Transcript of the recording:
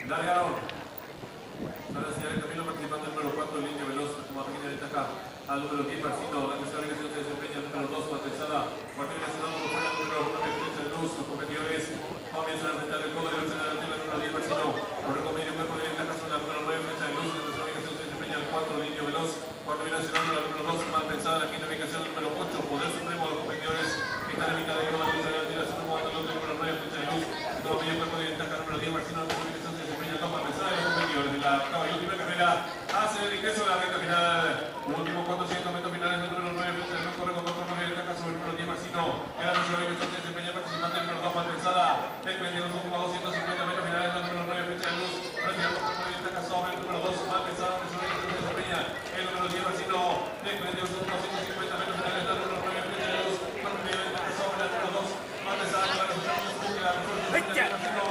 Largaron. Ahora señala el camino participante número 4, línea veloz, como pequeña ventaja al número 10, Marcino. La tercera ubicación se desempeña el número 2, Matezada. Cuarto nacional por fuera, número 1, Defensa de Luz. Sus competidores comienzan a enfrentar el codo de la número 10, Marcino. Por el medio cuerpo de ventaja son la número 9, Defensa de Luz. La tercera ubicación se desempeña el 4, línea veloz. Cuarto nacional la número 2, Matezada. La quinta ubicación el número 8, Poder Supremo. Los competidores que están en mitad de codo de la número 9, Defensa de Luz. Todo medio cuerpo de ventaja número 10, Marcino. La tercera ubicación se desempeña el 2, Matezada. Y los competidores de la octava y última carrera hace el ingreso de la recta final. Último 400 metros finales del número 9, Defensa de Luz. Corre con 2 por medio de ventaja sobre el número 10, Marcino. En la tercera ubicación se desempeña el participante número 2, Matezada. Después de los últimos 250 metros finales del número 9, Defensa de Luz. Retirando por medio de ventaja sobre el número 2, Matezada. En la tercera ubicación se desempeña el número 10, Marcino. Después de los últimos 250 metros finales del número 9, Defensa de Luz. Por medio de ventaja sobre el número 2, Matezada. Con la tercera ubicación se desempeña el número 10, Marcino.